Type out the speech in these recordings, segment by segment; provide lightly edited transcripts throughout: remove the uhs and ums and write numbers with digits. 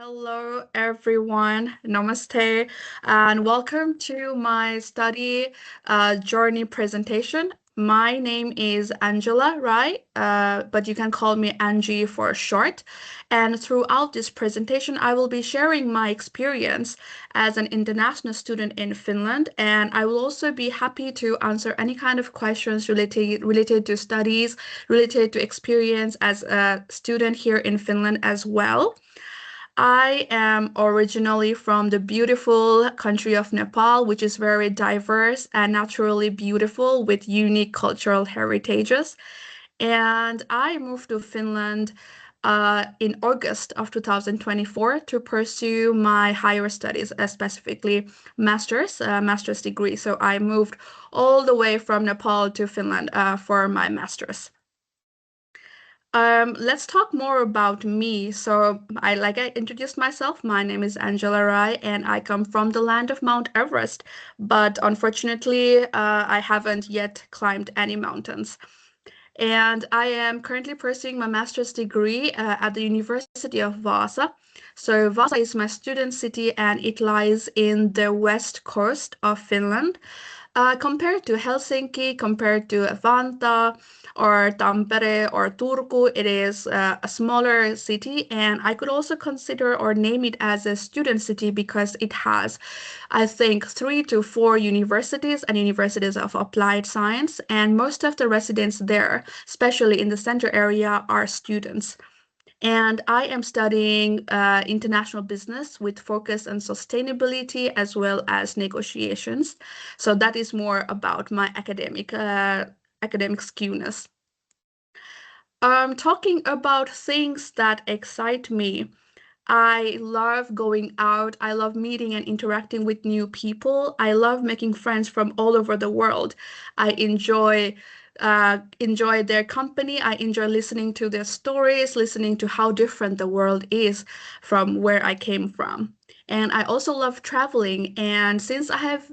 Hello, everyone. Namaste, and welcome to my study journey presentation. My name is Angela, right? But you can call me Anji for short. And throughout this presentation, I will be sharing my experience as an international student in Finland, and I will also be happy to answer any kind of questions related to studies, related to experience as a student here in Finland as well. I am originally from the beautiful country of Nepal, which is very diverse and naturally beautiful with unique cultural heritages. And I moved to Finland in August of 2024 to pursue my higher studies, specifically master's degree. So I moved all the way from Nepal to Finland for my master's. Let's talk more about me. Like I introduced myself. My name is Angela Rai, and I come from the land of Mount Everest. But unfortunately, I haven't yet climbed any mountains. And I am currently pursuing my master's degree at the University of Vaasa. So Vaasa is my student city, and it lies in the west coast of Finland. Compared to Helsinki, compared to Vantaa or Tampere or Turku, it is a smaller city, and I could also consider or name it as a student city because it has, I think, 3 to 4 universities and universities of applied science, and most of the residents there, especially in the center area, are students. And I am studying international business with focus on sustainability as well as negotiations. So that is more about my academic skewness. Talking about things that excite me. I love going out. I love meeting and interacting with new people. I love making friends from all over the world. I enjoy their company. I enjoy listening to their stories, listening to how different the world is from where I came from. And I also love traveling. And since I have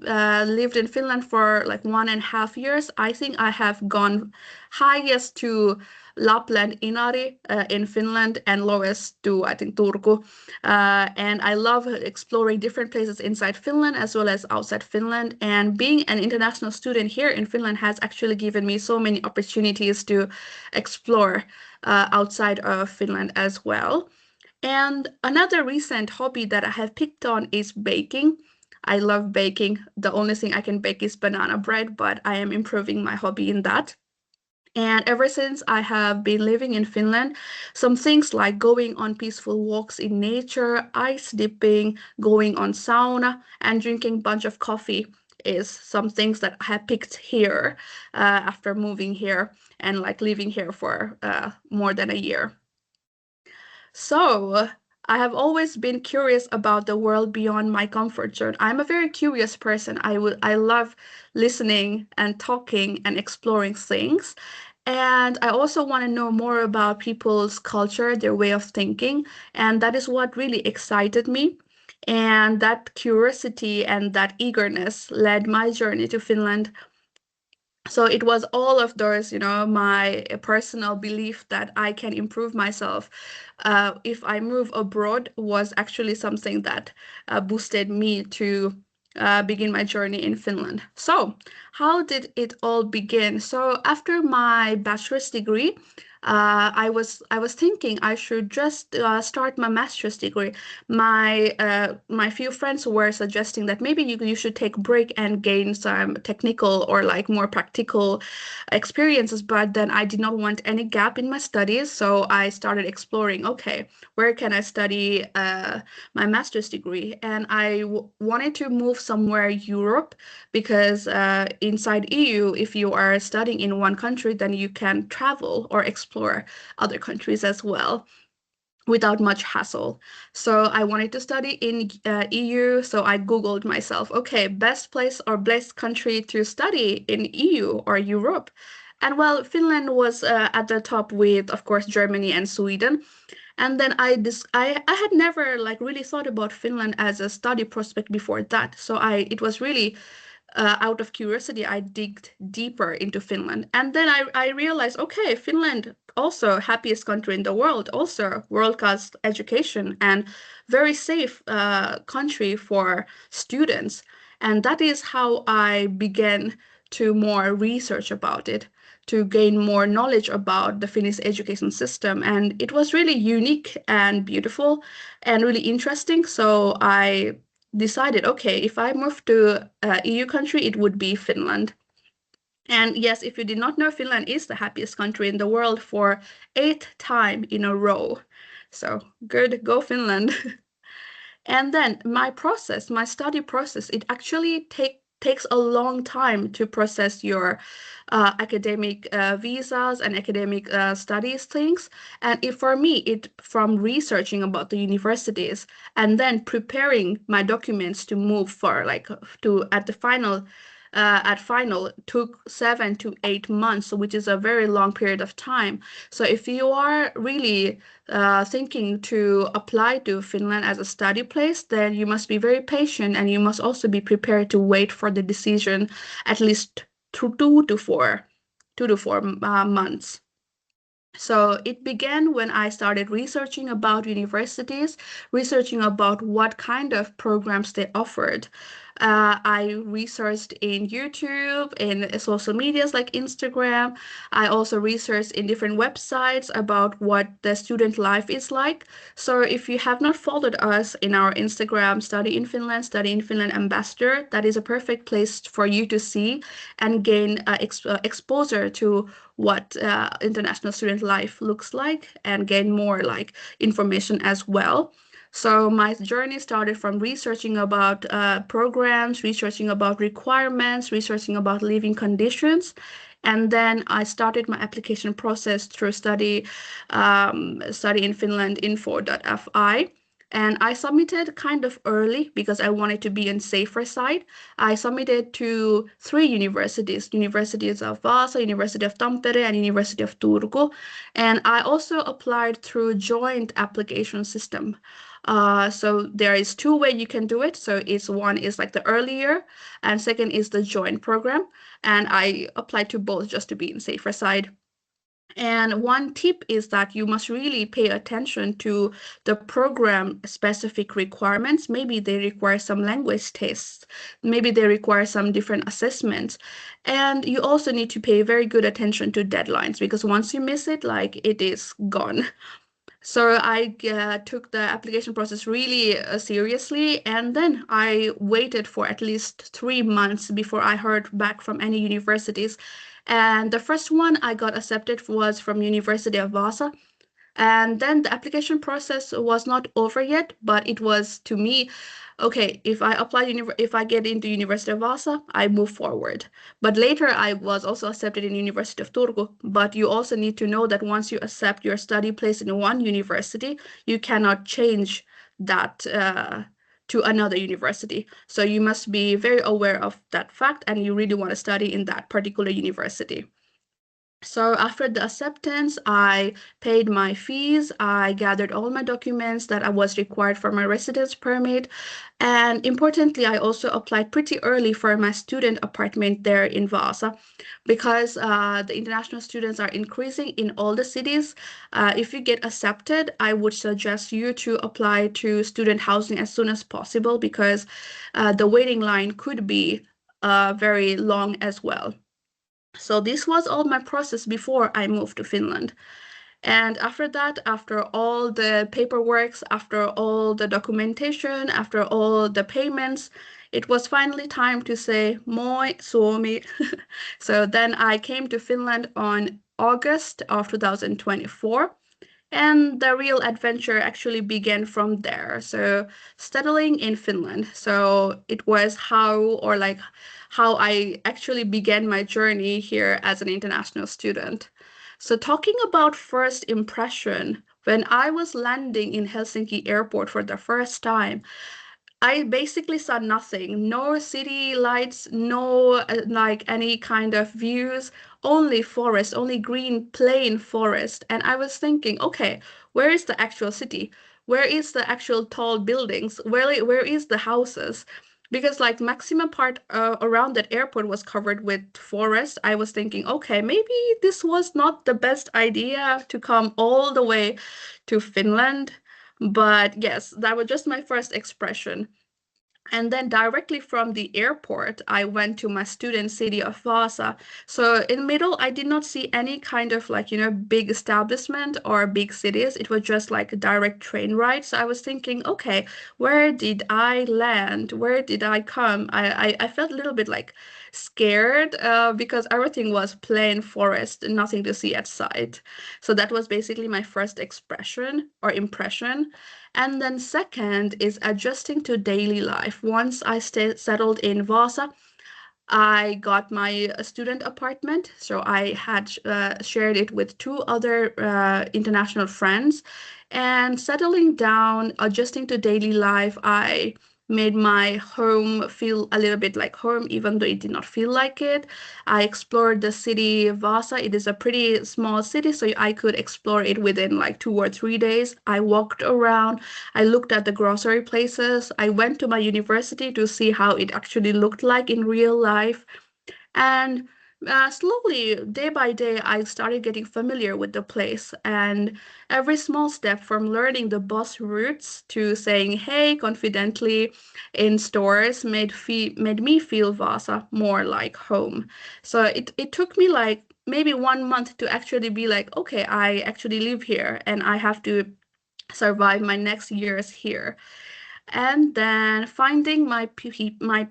lived in Finland for like 1.5 years, I think I have gone highest to Lapland, Inari in Finland, and lowest to, I think, Turku. And I love exploring different places inside Finland as well as outside Finland. And being an international student here in Finland has actually given me so many opportunities to explore outside of Finland as well. And another recent hobby that I have picked on is baking. I love baking. The only thing I can bake is banana bread, but I am improving my hobby in that. And ever since I have been living in Finland, some things like going on peaceful walks in nature, ice dipping, going on sauna, and drinking bunch of coffee is some things that I have picked here after moving here and like living here for more than a year. So, I have always been curious about the world beyond my comfort zone. I'm a very curious person. I love listening and talking and exploring things. And I also want to know more about people's culture, their way of thinking, and that is what really excited me. And that curiosity and that eagerness led my journey to Finland. So it was all of those, my personal belief that I can improve myself if I move abroad was actually something that boosted me to begin my journey in Finland. So, how did it all begin? So, after my bachelor's degree, I was thinking I should just start my master's degree. My few friends were suggesting that maybe you should take a break and gain some technical or like more practical experiences, but then I did not want any gap in my studies, so I started exploring, okay, where can I study my master's degree? And I wanted to move somewhere Europe because inside EU, if you are studying in one country, then you can travel or explore other countries as well without much hassle. So I wanted to study in EU, so I Googled myself, okay, best place or best country to study in EU or Europe. And well, Finland was at the top with, of course, Germany and Sweden. And then I had never like really thought about Finland as a study prospect before that. So it was really out of curiosity, I digged deeper into Finland. And then I realized, okay, Finland also happiest country in the world, also world-class education and very safe country for students. And that is how I began to more research about it, to gain more knowledge about the Finnish education system. And it was really unique and beautiful and really interesting. So I decided, okay, if I move to EU country, it would be Finland. And yes, if you did not know, Finland is the happiest country in the world for eighth time in a row. So good, go Finland. And then my study process, it actually takes a long time to process your academic visas and academic studies things. And if for me, it from researching about the universities and then preparing my documents to move for like to at final took 7 to 8 months, which is a very long period of time. So if you are really thinking to apply to Finland as a study place, then you must be very patient and you must also be prepared to wait for the decision at least 2 to 4 months. So it began when I started researching about universities, researching about what kind of programs they offered. I researched in YouTube, in social medias like Instagram. I also researched in different websites about what the student life is like. So if you have not followed us in our Instagram, Study in Finland Ambassador, that is a perfect place for you to see and gain exposure to what international student life looks like and gain more like information as well. So my journey started from researching about programs, researching about requirements, researching about living conditions. And then I started my application process through study in Finland info.fi. And I submitted kind of early because I wanted to be on safer side. I submitted to three universities, Universities of Vaasa, University of Tampere, and University of Turku. And I also applied through joint application system. So there is two way you can do it. So it's one is like the earlier, and second is the joint program. And I applied to both just to be in safer side. And one tip is that you must really pay attention to the program specific requirements. Maybe they require some language tests, maybe they require some different assessments. And you also need to pay very good attention to deadlines because once you miss it, like it is gone. So I took the application process really seriously, and then I waited for at least 3 months before I heard back from any universities. And the first one I got accepted was from University of Vaasa, and then the application process was not over yet, but it was to me, okay, if I get into University of Vaasa, I move forward. But later I was also accepted in University of Turku, but you also need to know that once you accept your study place in one university, you cannot change that to another university. So you must be very aware of that fact and you really want to study in that particular university. So after the acceptance, I paid my fees. I gathered all my documents that I was required for my residence permit. And importantly, I also applied pretty early for my student apartment there in Vaasa because the international students are increasing in all the cities. If you get accepted, I would suggest you to apply to student housing as soon as possible because the waiting line could be very long as well. So this was all my process before I moved to Finland. And after that, after all the paperwork, after all the documentation, after all the payments, it was finally time to say moi Suomi. So then I came to Finland on August of 2024. And the real adventure actually began from there. So settling in Finland. So it was how I actually began my journey here as an international student. So talking about first impression, when I was landing in Helsinki airport for the first time, I basically saw nothing. No city lights, no like any kind of views, only forest, only green plain forest. And I was thinking, okay, where is the actual city? Where is the actual tall buildings? Where is the houses? because like maximum part around that airport was covered with forest. I was thinking, okay, maybe this was not the best idea to come all the way to Finland. But yes, that was just my first expression. And then directly from the airport, I went to my student city of Vasa. So in the middle, I did not see any kind of like, big establishment or big cities. It was just like a direct train ride. So I was thinking, okay, where did I land? Where did I come? I felt a little bit like scared because everything was plain forest, nothing to see at sight. So that was basically my first expression or impression. And then second is adjusting to daily life. Once I settled in Vasa, I got my student apartment. So I had shared it with two other international friends. And settling down, adjusting to daily life, I made my home feel a little bit like home, even though it did not feel like it. I explored the city Vasa. It is a pretty small city, so I could explore it within like 2 or 3 days. I walked around. I looked at the grocery places. I went to my university to see how it actually looked like in real life. And slowly, day by day, I started getting familiar with the place. And every small step from learning the bus routes to saying hey confidently in stores made me feel Vasa more like home. So it took me like maybe 1 month to actually be like, okay, I actually live here and I have to survive my next years here. And then finding my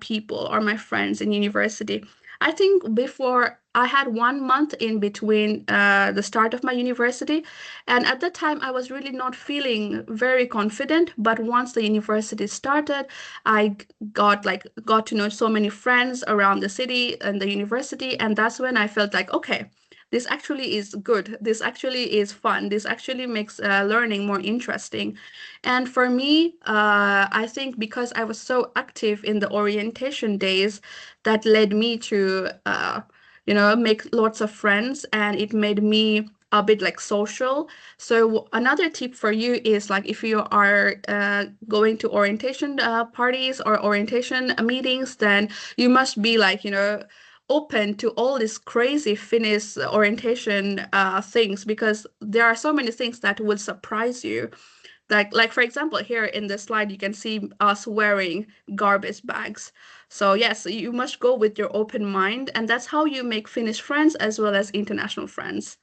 people or my friends in university. I think before I had 1 month in between the start of my university, and at that time I was really not feeling very confident. But once the university started, I got to know so many friends around the city and the university, and that's when I felt like, okay, this actually is good. This actually is fun. This actually makes learning more interesting. And for me, I think because I was so active in the orientation days, that led me to, make lots of friends, and it made me a bit like social. So another tip for you is like if you are going to orientation parties or orientation meetings, then you must be like, open to all these crazy Finnish orientation things, because there are so many things that would surprise you. Like for example, here in the slide, you can see us wearing garbage bags. So yes, you must go with your open mind, and that's how you make Finnish friends as well as international friends.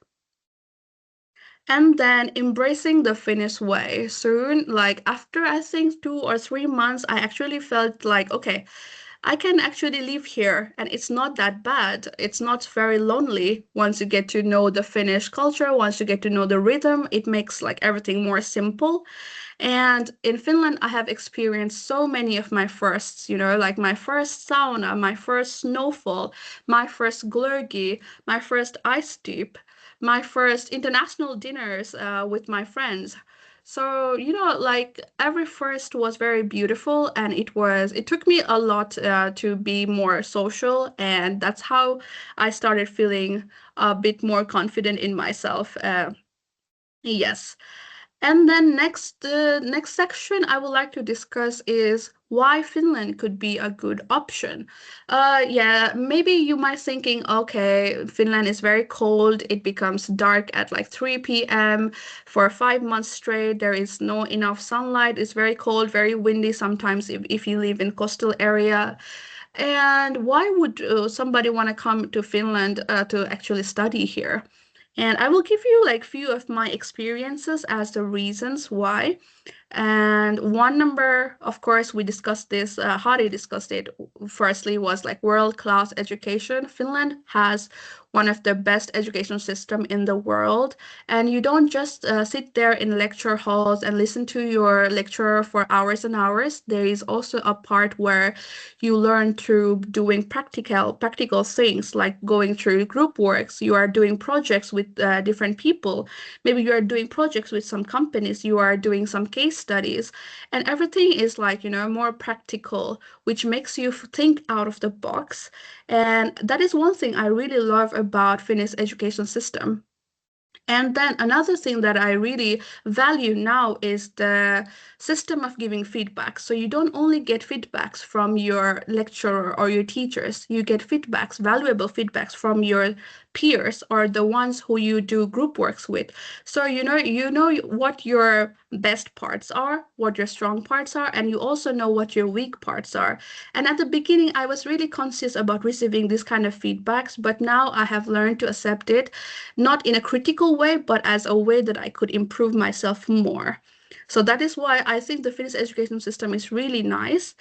And then embracing the Finnish way. Soon, like after I think 2 or 3 months, I actually felt like, okay, I can actually live here and it's not that bad. It's not very lonely once you get to know the Finnish culture, once you get to know the rhythm, it makes like everything more simple. And in Finland, I have experienced so many of my firsts, like my first sauna, my first snowfall, my first glögi, my first ice dip, my first international dinners with my friends. So, like every first was very beautiful, and it took me a lot to be more social, and that's how I started feeling a bit more confident in myself. Yes. And then next section I would like to discuss is why Finland could be a good option. Yeah, maybe you might thinking, okay, Finland is very cold. It becomes dark at like 3 p.m. for 5 months straight. There is no enough sunlight. It's very cold, very windy sometimes if you live in coastal area. And why would somebody want to come to Finland to actually study here? And I will give you like few of my experiences as the reasons why. And one number, of course, we discussed this, Hari discussed it. Firstly, was like world-class education. Finland has one of the best education system in the world. And you don't just sit there in lecture halls and listen to your lecturer for hours and hours. There is also a part where you learn through doing practical things like going through group works. You are doing projects with different people. Maybe you are doing projects with some companies. You are doing some case studies, and everything is like, more practical, which makes you think out of the box. And that is one thing I really love about Finnish education system. And then another thing that I really value now is the system of giving feedback. So you don't only get feedbacks from your lecturer or your teachers, you get feedbacks, valuable feedbacks from your peers or the ones who you do group works with. So you know what your best parts are, what your strong parts are, and you also know what your weak parts are. And at the beginning, I was really conscious about receiving this kind of feedbacks, but now I have learned to accept it not in a critical way, but as a way that I could improve myself more. So that is why I think the Finnish education system is really nice.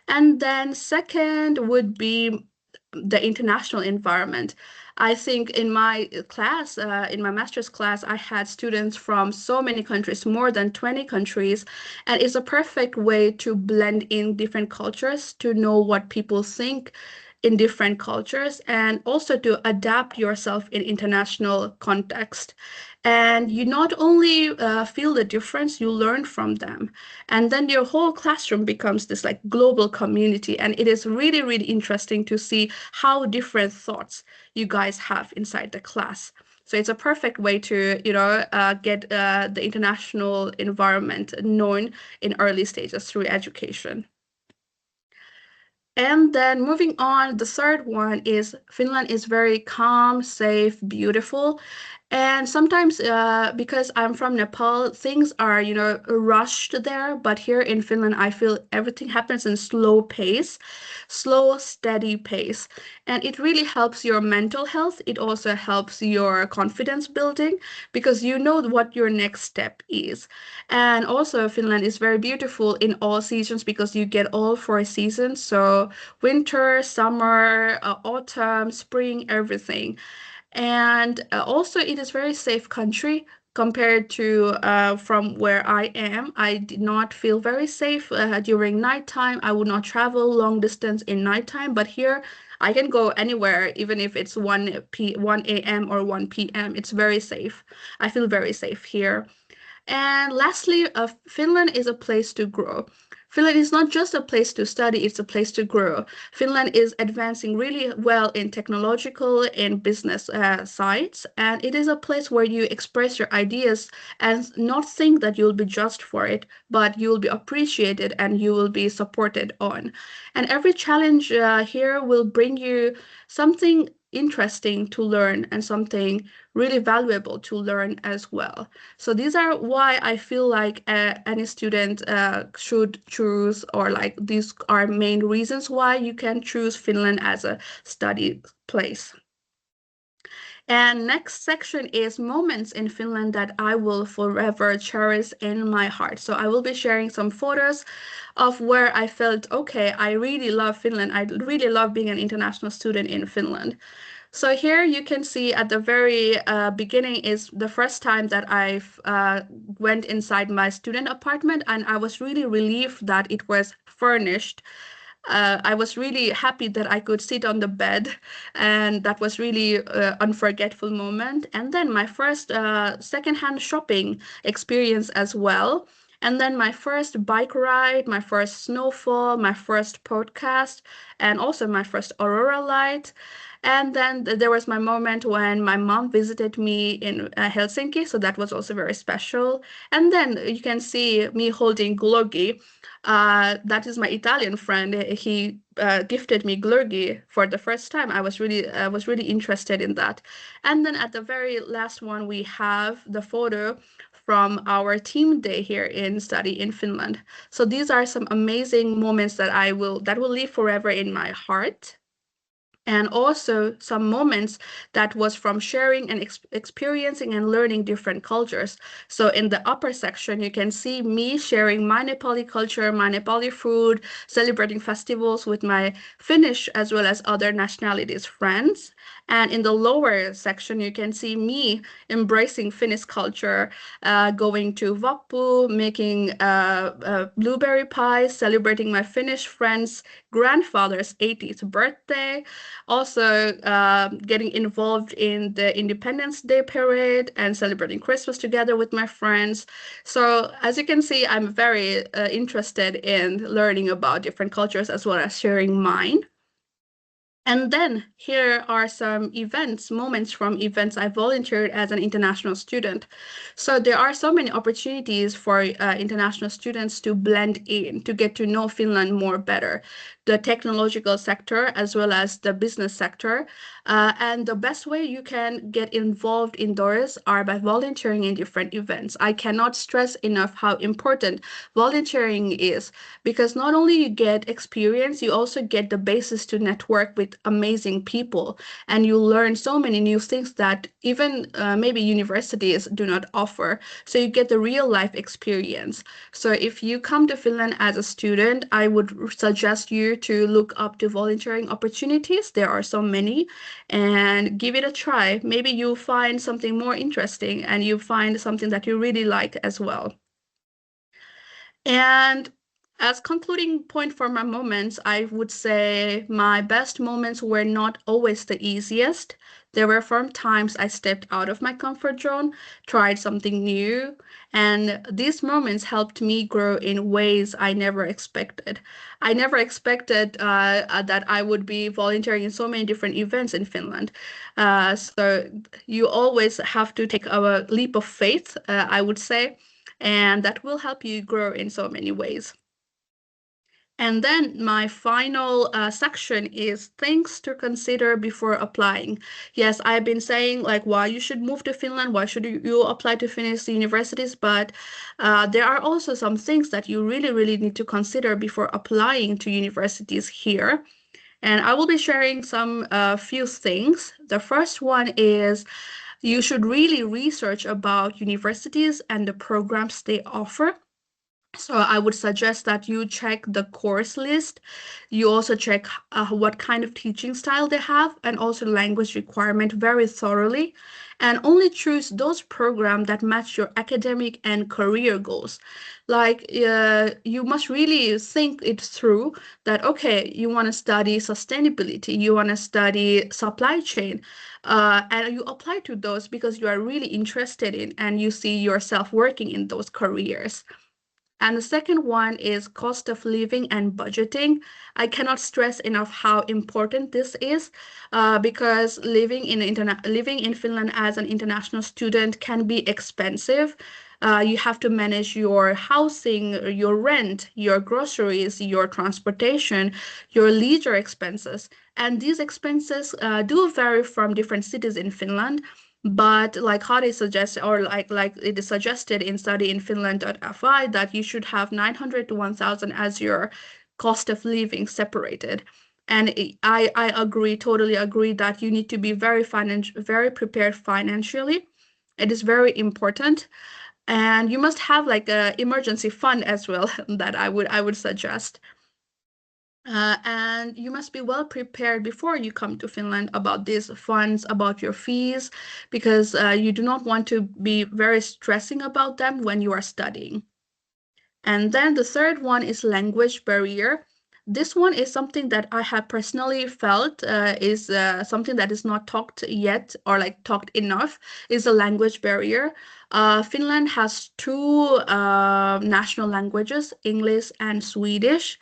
And then second would be the international environment. I think in my class, in my master's class, I had students from so many countries, more than 20 countries, and it's a perfect way to blend in different cultures, to know what people think in different cultures, and also to adapt yourself in international context. And you not only feel the difference, you learn from them. And then your whole classroom becomes this like global community. And it is really, really interesting to see how different thoughts you guys have inside the class. So it's a perfect way to, get the international environment known in early stages through education. And then moving on, the third one is Finland is very calm, safe, beautiful. And sometimes, because I'm from Nepal, things are, rushed there. But here in Finland, I feel everything happens in slow pace, slow, steady pace. And it really helps your mental health. It also helps your confidence building because you know what your next step is. And also, Finland is very beautiful in all seasons because you get all four seasons. So, winter, summer, autumn, spring, everything. And also, it is very safe country compared to from where I am. I did not feel very safe during nighttime. I would not travel long distance in nighttime, but here I can go anywhere, even if it's 1 a.m. or 1 p.m. It's very safe. I feel very safe here. And lastly, Finland is a place to grow. Finland is not just a place to study, it's a place to grow. Finland is advancing really well in technological and business sides, and it is a place where you express your ideas and not think that you'll be judged for it, but you'll be appreciated and you will be supported on. And every challenge here will bring you something interesting to learn and something really valuable to learn as well. So these are why I feel like any student should choose, or like these are main reasons why you can choose Finland as a study place. And next section is moments in Finland that I will forever cherish in my heart. So I will be sharing some photos of where I felt, okay, I really love Finland. I really love being an international student in Finland. So here you can see at the very beginning is the first time that I've went inside my student apartment, and I was really relieved that it was furnished. I was really happy that I could sit on the bed, and that was really unforgettable moment. And then my first secondhand shopping experience as well. And then my first bike ride, my first snowfall, my first podcast, and also my first aurora light. And then there was my moment when my mom visited me in Helsinki, so that was also very special. And then you can see me holding Glöggi. That is my Italian friend. He gifted me Glöggi for the first time. I was really interested in that. And then at the very last one, we have the photo from our team day here in study in Finland. So these are some amazing moments that will live forever in my heart, and also some moments that was from sharing and experiencing and learning different cultures. So in the upper section, you can see me sharing my Nepali culture, my Nepali food, celebrating festivals with my Finnish as well as other nationalities friends. And in the lower section, you can see me embracing Finnish culture, going to Vappu, making blueberry pie, celebrating my Finnish friends' grandfather's 80th birthday, also getting involved in the Independence Day parade and celebrating Christmas together with my friends. So as you can see, I'm very interested in learning about different cultures as well as sharing mine. And then here are some events, moments from events I volunteered as an international student. So there are so many opportunities for international students to blend in, to get to know Finland more better, the technological sector as well as the business sector. And the best way you can get involved in those are by volunteering in different events. I cannot stress enough how important volunteering is because not only you get experience, you also get the basis to network with amazing people, and you learn so many new things that even maybe universities do not offer. So you get the real life experience. So if you come to Finland as a student, I would suggest you to look up to volunteering opportunities. There are so many, and give it a try. Maybe you find something more interesting and you find something that you really like as well. And as concluding point for my moments, I would say my best moments were not always the easiest. There were from times I stepped out of my comfort zone, tried something new, and these moments helped me grow in ways I never expected. I never expected that I would be volunteering in so many different events in Finland. So you always have to take a leap of faith, I would say, and that will help you grow in so many ways. And then my final section is things to consider before applying. Yes, I've been saying like why you should move to Finland, why should you apply to Finnish universities, but there are also some things that you really, really need to consider before applying to universities here. And I will be sharing some few things. The first one is you should really research about universities and the programs they offer. So I would suggest that you check the course list. You also check what kind of teaching style they have and also language requirement very thoroughly. And only choose those programs that match your academic and career goals. Like you must really think it through that, okay, you want to study sustainability, you want to study supply chain, and you apply to those because you are really interested in and you see yourself working in those careers. And the second one is cost of living and budgeting. I cannot stress enough how important this is because living in Finland as an international student can be expensive. You have to manage your housing, your rent, your groceries, your transportation, your leisure expenses. And these expenses do vary from different cities in Finland. But like how they suggest, or like it is suggested in study in Finland.fi that you should have 900 to 1,000 as your cost of living separated. And I agree, totally agree that you need to be very prepared financially. It is very important. And you must have like a emergency fund as well that I would suggest. And you must be well prepared before you come to Finland about these funds, about your fees, because you do not want to be very stressing about them when you are studying. And then the third one is language barrier. This one is something that I have personally felt is something that is not talked yet or like talked enough is a language barrier. Finland has two national languages, English and Swedish.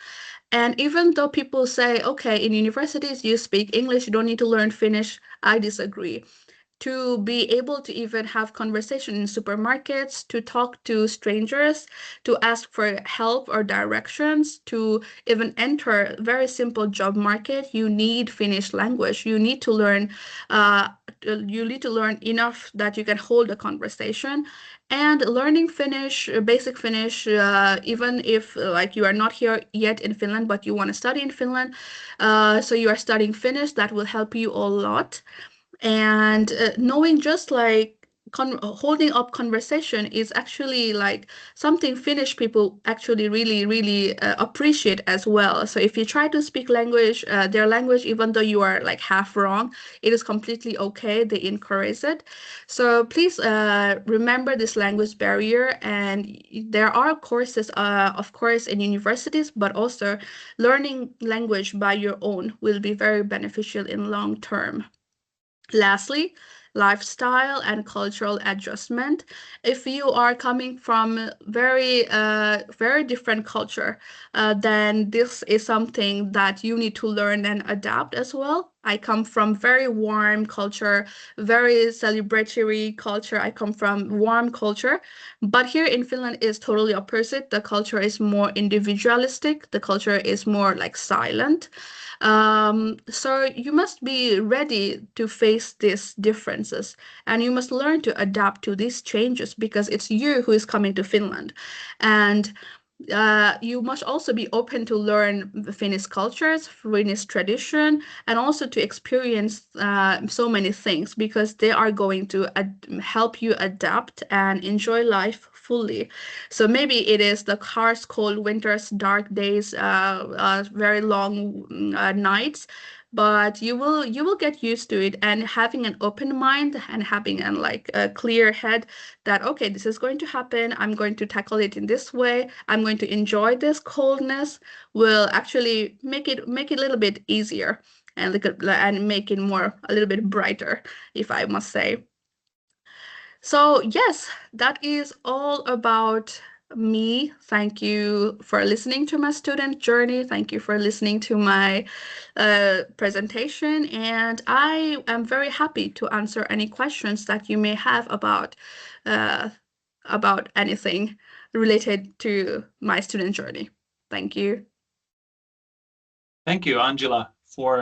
And even though people say, okay, in universities you speak English, you don't need to learn Finnish, I disagree. To be able to even have conversation in supermarkets, to talk to strangers, to ask for help or directions, to even enter very simple job market, you need Finnish language. Uh, you need to learn enough that you can hold a conversation. And learning Finnish, basic Finnish, even if like you are not here yet in Finland, but you want to study in Finland, so you are studying Finnish, that will help you a lot. And knowing just like holding up conversation is actually like something Finnish people actually really, really appreciate as well. So if you try to speak their language, even though you are like half wrong, it is completely okay. They encourage it. So please remember this language barrier. And there are courses, of course, in universities, but also learning language by your own will be very beneficial in long term. Lastly, lifestyle and cultural adjustment. If you are coming from very different culture, then this is something that you need to learn and adapt as well. I come from very warm culture, very celebratory culture. I come from warm culture, but here in Finland is totally opposite. The culture is more individualistic. The culture is more like silent. So you must be ready to face these differences, and you must learn to adapt to these changes because it's you who is coming to Finland, and you must also be open to learn the Finnish cultures, Finnish tradition, and also to experience so many things because they are going to help you adapt and enjoy life fully. So maybe it is the harsh, cold winters, dark days, very long nights, but you will get used to it, and having an open mind and having an like a clear head that okay, this is going to happen, I'm going to tackle it in this way, I'm going to enjoy this coldness, will actually make it a little bit easier and and make it more a little bit brighter, if I must say. So, yes, that is all about me. Thank you for listening to my student journey. Thank you for listening to my presentation. And I am very happy to answer any questions that you may have uh, about anything related to my student journey. Thank you. Thank you, Angela, for